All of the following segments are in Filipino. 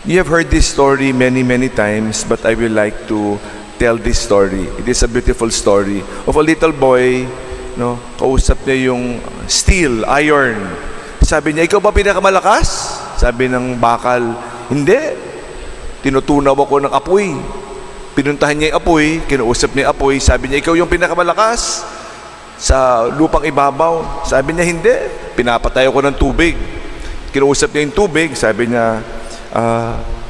You have heard this story many, many times, but I will like to tell this story. It is a beautiful story of a little boy, no? Kausap niya yung steel, iron. Sabi niya, ikaw ba pinakamalakas? Sabi ng bakal, hindi. Tinutunaw ako ng apoy. Pinuntahan niya yung apoy, kinuusap niya yung apoy. Sabi niya, ikaw yung pinakamalakas sa lupang ibabaw. Sabi niya, hindi. Pinapatay ako ng tubig. Kinuusap niya yung tubig. Sabi niya,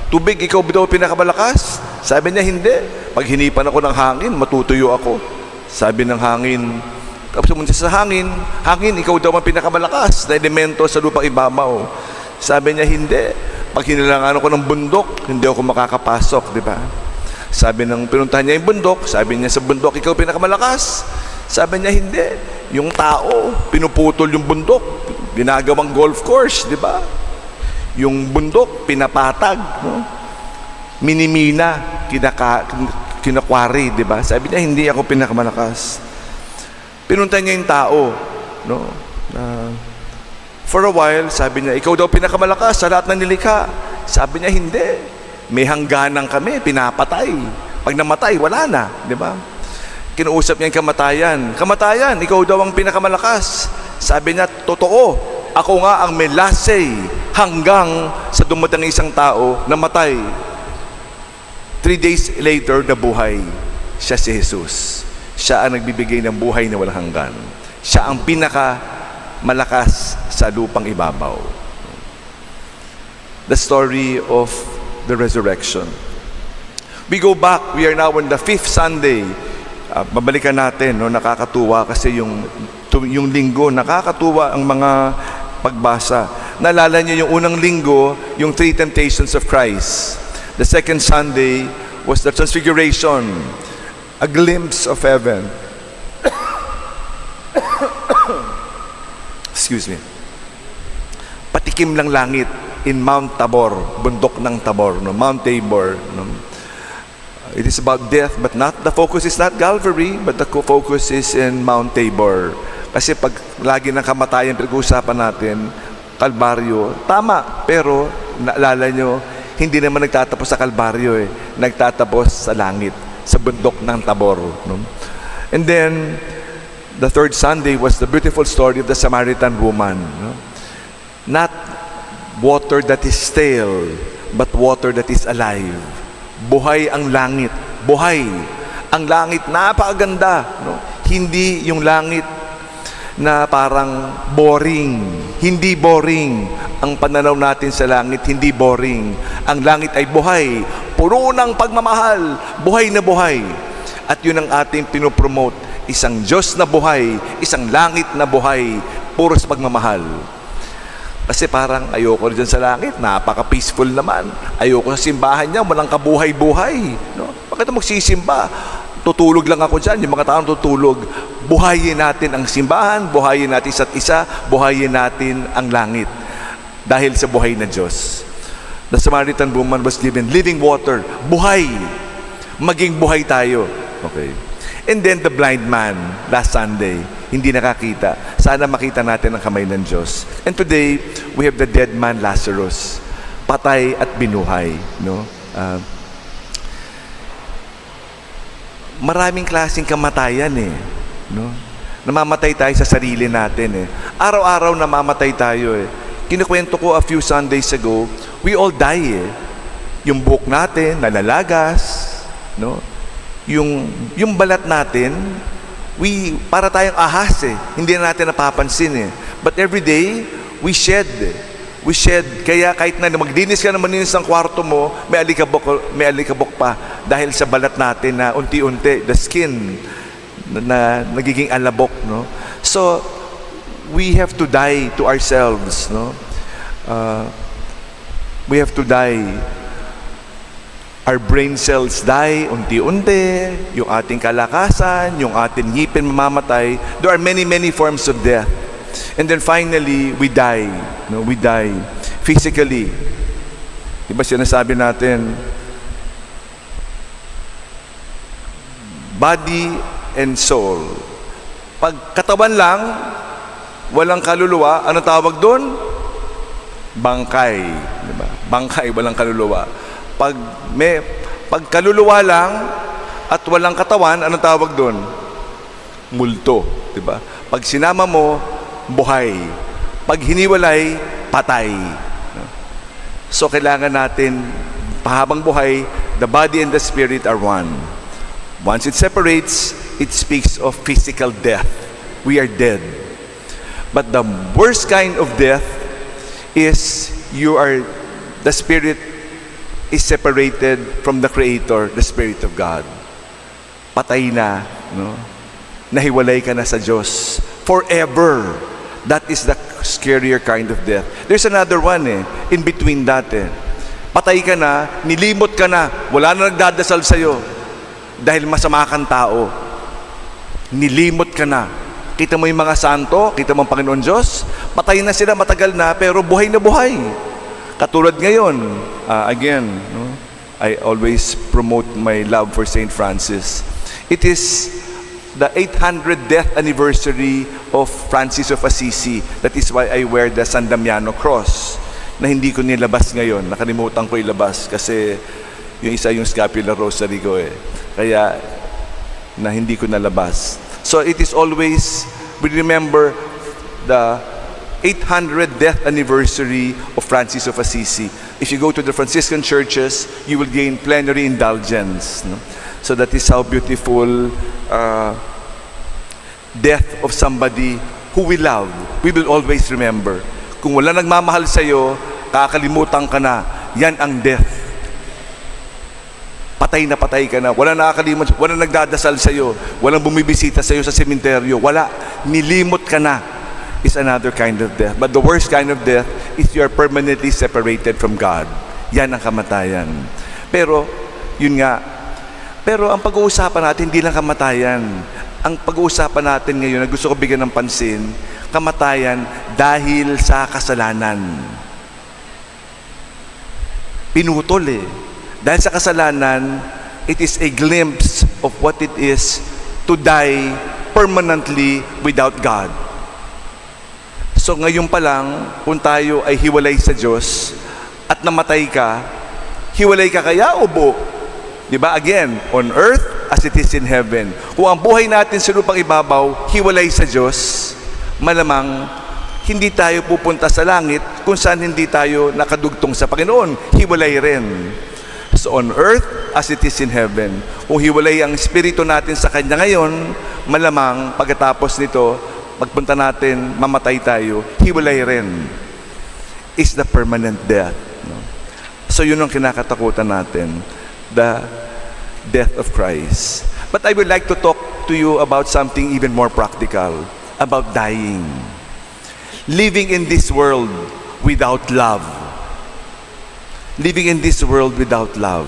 tubig, ikaw ba daw pinakamalakas? Sabi niya, hindi. Pag hinipan ako ng hangin, matutuyo ako. Sabi ng hangin, tapos pumunta sa hangin, ikaw daw ang pinakamalakas na elemento sa lupang ibabaw. Sabi niya, hindi. Pag hinilangan ako ng bundok, hindi ako makakapasok, di ba? Sabi ng pinuntahan niya yung bundok, sabi niya sa bundok, ikaw pinakamalakas. Sabi niya, hindi. Yung tao, pinuputol yung bundok, ginagawang golf course, di ba? Yung bundok, pinapatag, no? Minimina, kinakwari, di ba? Sabi niya, hindi ako pinakamalakas. Pinunta niya yung tao, no? For a while, sabi niya, ikaw daw pinakamalakas sa lahat ng nilikha. Sabi niya, hindi. May hangganan kami, pinapatay. Pag namatay, wala na, di ba? Kinuusap niya yung kamatayan. Kamatayan, ikaw daw ang pinakamalakas. Sabi niya, totoo. Ako nga ang may last say hanggang sa dumating isang tao na matay. 3 days later, nabuhay. Siya si Jesus. Siya ang nagbibigay ng buhay na walang hanggan. Siya ang pinakamalakas sa lupang ibabaw. The story of the resurrection. We go back. We are now on the 5th Sunday. Babalikan natin, no? Nakakatuwa kasi yung linggo, nakakatuwa ang mga pagbasa. Naalala niyo yung unang linggo, yung 3 temptations of Christ. The second Sunday was the Transfiguration, a glimpse of heaven. Excuse me. Patikim ng langit in Mount Tabor, bundok ng Tabor, no? Mount Tabor. No? It is about death, but the focus is not Calvary, but the focus is in Mount Tabor. Kasi pag lagi ng kamatayan pinag-uusapan natin, Kalbaryo, tama, pero naalala nyo, hindi naman nagtatapos sa Kalbaryo eh. Nagtatapos sa langit, sa bundok ng Tabor. No? And then, the third Sunday was the beautiful story of the Samaritan woman. No? Not water that is stale, but water that is alive. Buhay ang langit. Buhay. Ang langit, napakaganda. No? Hindi yung langit na parang boring. Hindi boring. Ang pananaw natin sa langit, hindi boring. Ang langit ay buhay. Puno ng pagmamahal. Buhay na buhay. At yun ang ating pinopromote. Isang Diyos na buhay. Isang langit na buhay. Puros pagmamahal. Kasi parang ayoko dyan sa langit. Napaka-peaceful naman. Ayoko sa simbahan niya. Walang kabuhay-buhay. No? Bakit magsisimba? Tutulog lang ako dyan. Yung mga taong tutulog. Buhayin natin ang simbahan. Buhayin natin isa't isa. Buhayin natin ang langit. Dahil sa buhay na Diyos. The Samaritan woman was given living water. Buhay. Maging buhay tayo. Okay. And then the blind man, last Sunday, hindi nakakita. Sana makita natin ang kamay ng Diyos. And today, we have the dead man Lazarus. Patay at binuhay. No? Maraming klaseng kamatayan eh. No? Namamatay tayo sa sarili natin eh. Araw-araw namamatay tayo eh. Kinukwento ko a few Sundays ago, we all die eh. Yung buhok natin, nalalagas, no? Yung balat natin, para tayong ahas eh. Hindi na natin napapansin eh. But every day, we shed. We shed. Kaya kahit na maglinis ka naman ng kwarto mo, may alikabok pa. Dahil sa balat natin na unti-unti, the skin na nagiging alabok, no? So, we have to die to ourselves, no? We have to die. Our brain cells die unti-unti, yung ating kalakasan, yung ating ngipin mamamatay. There are many, many forms of death. And then finally, we die. No? We die physically. Diba sinasabi natin, body and soul. Pag katawan lang, walang kaluluwa, anong tawag doon? Bangkay. Diba? Bangkay, walang kaluluwa. Pag kaluluwa lang at walang katawan, anong tawag doon? Multo, di ba? Pag sinama mo, buhay. Pag hiniwalay, patay. So kailangan natin, pahabang buhay, the body and the spirit are one. Once it separates, it speaks of physical death. We are dead. But the worst kind of death is the spirit is separated from the Creator, the Spirit of God. Patay na, no? Nahiwalay ka na sa Diyos forever. That is the scarier kind of death. There's another one in between that Patay ka na, nilimot ka na, wala na nagdadasal sa'yo dahil masama kang tao. Nilimot ka na. Kita mo yung mga santo, kita mo ang Panginoon Diyos, patay na sila, matagal na, pero buhay na buhay. Katulad ngayon, again, no? I always promote my love for Saint Francis. It is the 800th death anniversary of Francis of Assisi. That is why I wear the San Damiano cross na hindi ko nilabas ngayon. Nakalimutan ko ilabas kasi yung isa yung scapular rosary ko Kaya na hindi ko nalabas. So it is always, we remember the 800th death anniversary of Francis of Assisi. If you go to the Franciscan churches, you will gain plenary indulgence. No? So that is how beautiful death of somebody who we love. We will always remember. Kung wala nagmamahal sa'yo, kakalimutan ka na. Yan ang death. Patay ka na. Wala nakakalimot, wala nagdadasal sa'yo, walang bumibisita sa'yo sa sementeryo, wala. Nilimot ka na. Is another kind of death. But the worst kind of death is you are permanently separated from God. Yan ang kamatayan. Pero, yun nga. Pero ang pag-uusapan natin, hindi lang kamatayan. Ang pag-uusapan natin ngayon, na gusto ko bigyan ng pansin, kamatayan dahil sa kasalanan. Pinutol Dahil sa kasalanan, it is a glimpse of what it is to die permanently without God. So ngayon pa lang, kung tayo ay hiwalay sa Diyos at namatay ka, hiwalay ka kaya o buo? Diba? Again, on earth as it is in heaven. Kung ang buhay natin sa lupang ibabaw, hiwalay sa Diyos, malamang hindi tayo pupunta sa langit kung saan hindi tayo nakadugtong sa Panginoon. Hiwalay rin. So on earth as it is in heaven. Kung hiwalay ang espiritu natin sa Kanya ngayon, malamang pagkatapos nito, pagpunta natin, mamatay tayo, hiwalay rin. Is the permanent death. No? So yun ang kinakatakutan natin, the death of Christ. But I would like to talk to you about something even more practical, about dying. Living in this world without love. Living in this world without love.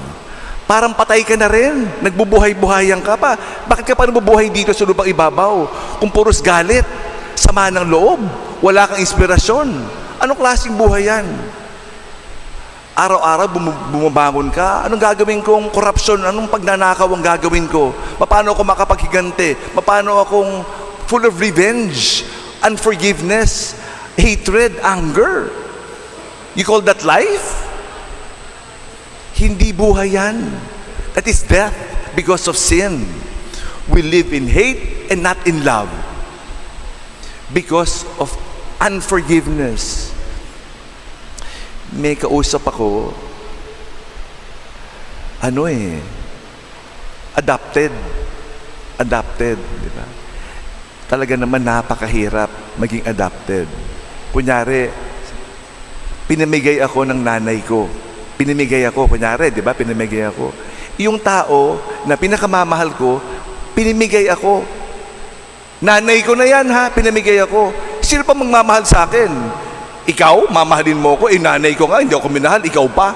Parang patay ka na rin. Nagbubuhay-buhayan ka pa. Bakit ka pa nabubuhay dito sa lupang ibabaw? Kung puros galit, sama ng loob, wala kang inspirasyon. Anong klaseng buhay yan? Araw-araw bumabangon ka. Anong gagawin kong korupsyon? Anong pagnanakaw ang gagawin ko? Paano ako makapaghigante? Paano akong full of revenge, unforgiveness, hatred, anger? You call that life? Hindi buhay yan. That is death because of sin. We live in hate and not in love. Because of unforgiveness. May kausap ako, adopted. Adopted, di ba? Talaga naman napakahirap maging adopted. Kunyari, pinamigay ako ng nanay ko. Pinamigay ako, kunyari, di ba? Pinamigay ako. Yung tao na pinakamamahal ko, pinamigay ako. Nanay ko na yan, pinamigay ako. Sino pa magmamahal sa akin? Ikaw, mamahalin mo ko. Nanay ko nga, hindi ako minahal, ikaw pa.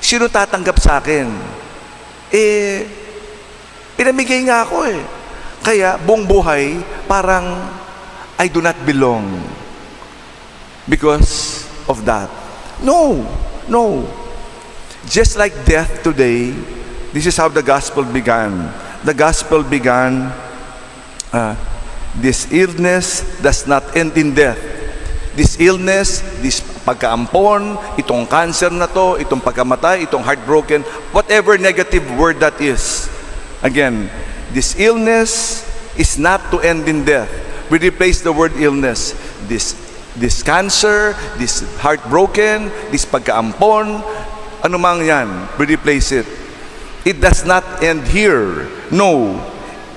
Sino tatanggap sa akin? Pinamigay nga ako Kaya, buong buhay, parang I do not belong. Because of that. No. Just like death today, this is how the gospel began. The gospel began, this illness does not end in death. This illness, this pagkaampon, itong cancer na to, itong pagkamatay, itong heartbroken, whatever negative word that is. Again, this illness is not to end in death. We replace the word illness. This cancer, this heartbroken, this pagkaampon, ano mang yan, we replace it. It does not end here. No.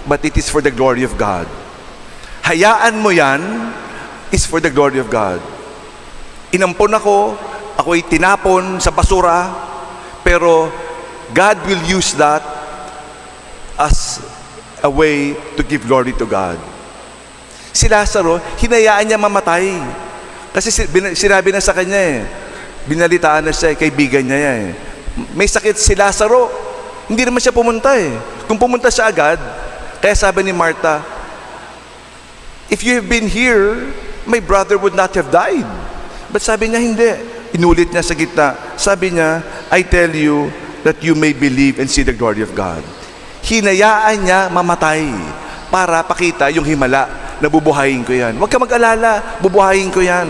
But it is for the glory of God. Hayaan mo yan is for the glory of God. Inampon ako'y tinapon sa basura, pero God will use that as a way to give glory to God. Si Lazaro, hinayaan niya mamatay. Kasi sinabi na sa kanya binalitaan na siya, kaibigan niya may sakit si Lazaro. Hindi naman siya pumunta Kung pumunta siya agad, kaya sabi ni Martha, if you have been here, my brother would not have died. But sabi niya, hindi. Inulit niya sa gitna. Sabi niya, I tell you that you may believe and see the glory of God. Hinayaan niya mamatay para pakita yung himala na bubuhayin ko yan. Huwag ka mag-alala, bubuhayin ko yan.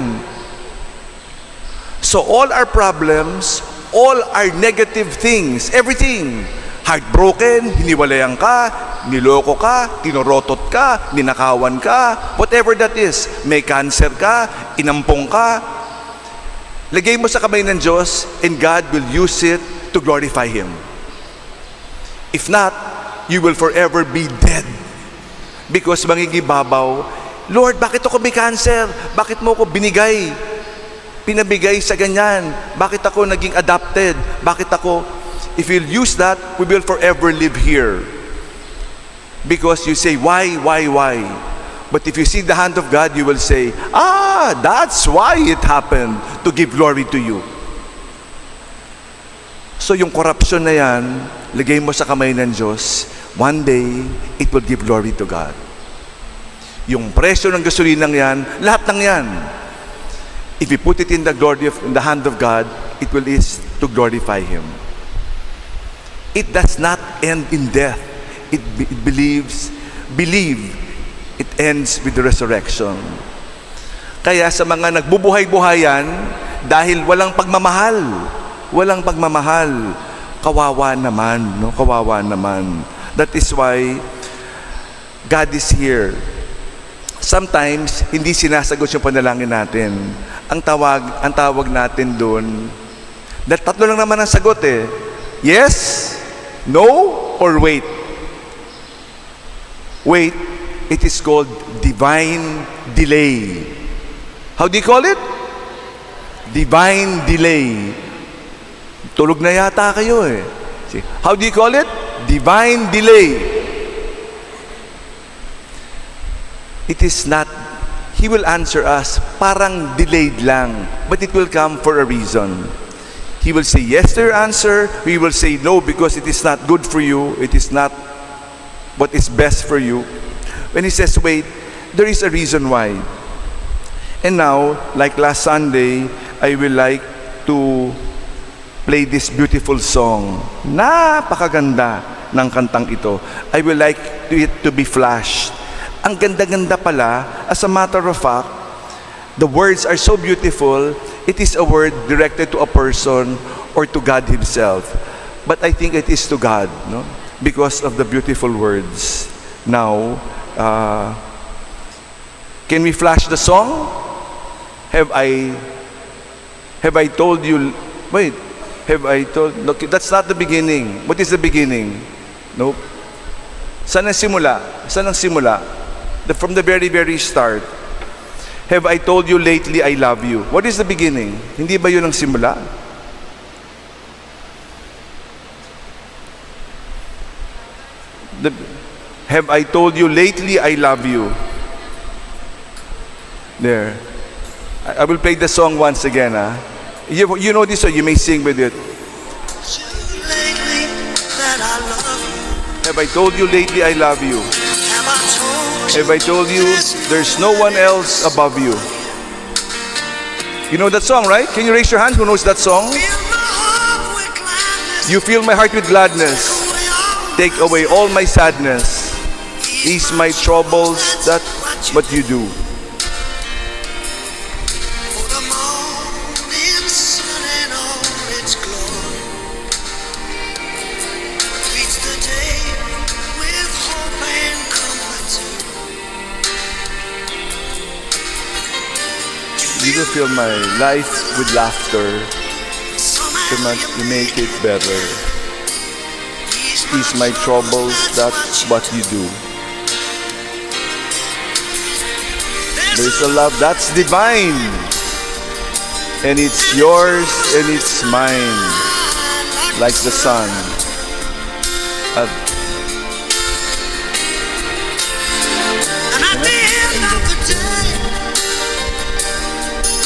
So all our problems, all our negative things, everything, heartbroken, hiniwalayan ka, niloko ka, tinorotot ka, ninakawan ka, whatever that is, may cancer ka, inampong ka, lagay mo sa kamay ng Diyos and God will use it to glorify Him. If not, you will forever be dead. Because mangigibabaw, Lord, bakit ako may cancer? Bakit mo ako pinabigay sa ganyan? Bakit ako naging adopted? Bakit ako, if you'll use that, we will forever live here. Because you say, why? But if you see the hand of God, you will say, that's why it happened, to give glory to you. So yung corruption na yan, lagay mo sa kamay ng Diyos, one day, it will give glory to God. Yung presyo ng gasolinang yan, lahat ng yan, if you put it in the hand of God, it will is to glorify Him. It does not end in death. It believe it ends with the resurrection. Kaya sa mga nagbubuhay-buhayan, dahil walang pagmamahal, kawawa naman, no? Kawawa naman. That is why God is here. Sometimes, hindi sinasagot yung panalangin natin. Ang tawag natin doon, tatlo lang naman ang sagot Yes, no, or wait. Wait, it is called divine delay. How do you call it? Divine delay. Tulog na yata kayo See, how do you call it? Divine delay. It is not, He will answer us parang delayed lang, but it will come for a reason. He will say yes to your answer, we will say no because it is not good for you, it is not what is best for you. When He says wait, there is a reason why. And now, like last Sunday, I will like to play this beautiful song. Napakaganda ng kantang ito. I will like it to be flashed. Ang ganda-ganda pala, as a matter of fact, the words are so beautiful, it is a word directed to a person or to God Himself. But I think it is to God, no? Because of the beautiful words. Now, can we flash the song? Have I told you, wait, look, that's not the beginning. What is the beginning? Nope. Saan ang simula? From the very, very start. Have I told you lately I love you? What is the beginning? Hindi ba yun ang simula? Have I told you lately I love you? There. I will play the song once again. You know this song, you may sing with it. Have I told you lately I love you? Have I told you there's no one else above you? You know that song, right? Can you raise your hand who knows that song? You fill my heart with gladness. Take away all my sadness. Ease my troubles. That's what you do. fill my life with laughter, to make it better. Ease my troubles, that's what you do. There's a love that's divine, and it's yours and it's mine, like the sun. And at the end of the day,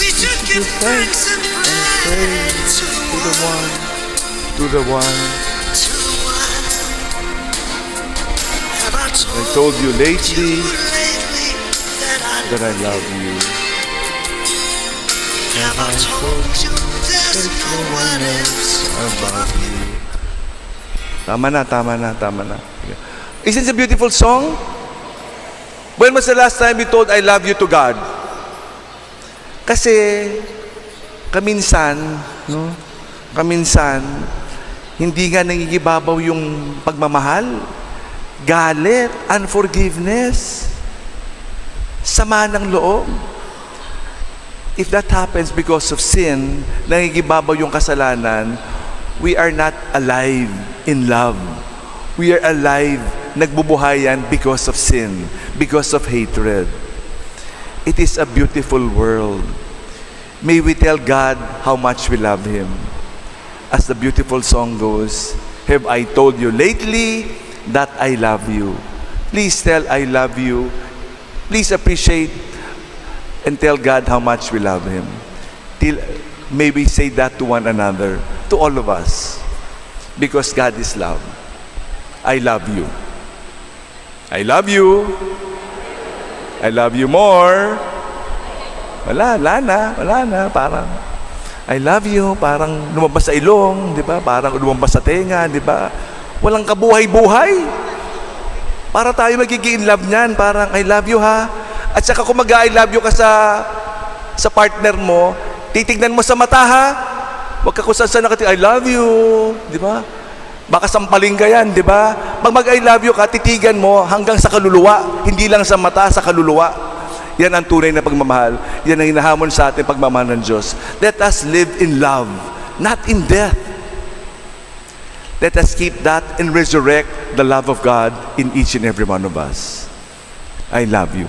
we should give thanks and praise to the one, To the one to the one. Have I I told you lately you lately that that I love you. have I told you there's no one else above you? Tama na, tama na, tama na. Isn't it a beautiful song? When was the last time you told I love you to God? Kasi kaminsan, no? Kaminsan, hindi nga nangigibabaw yung pagmamahal, galit, unforgiveness, sama ng loob. If that happens because of sin, nangigibabaw yung kasalanan, we are not alive in love. We are alive, nagbubuhayan because of sin, because of hatred. It is a beautiful world. May we tell God how much we love Him. As the beautiful song goes, have I told you lately that I love you? Please tell I love you. Please appreciate and tell God how much we love Him. May we say that to one another, to all of us. Because God is love. I love you. I love you. I love you more. Wala na. Parang, I love you, parang lumabas sa ilong, di ba? Parang lumabas sa tenga, di ba? Walang kabuhay-buhay. Para tayo magiging in love niyan, parang I love you ha. At saka kung mag-I love you ka sa partner mo, titignan mo sa mata ha. Huwag ka kung saan I love you, di ba? Baka sampaling ka yan, di ba? Pag mag-I love you ka, titigan mo hanggang sa kaluluwa, hindi lang sa mata, sa kaluluwa. Yan ang tunay na pagmamahal. Yan ang hinahamon sa atin pagmamahal ng Diyos. Let us live in love, not in death. Let us keep that and resurrect the love of God in each and every one of us. I love you.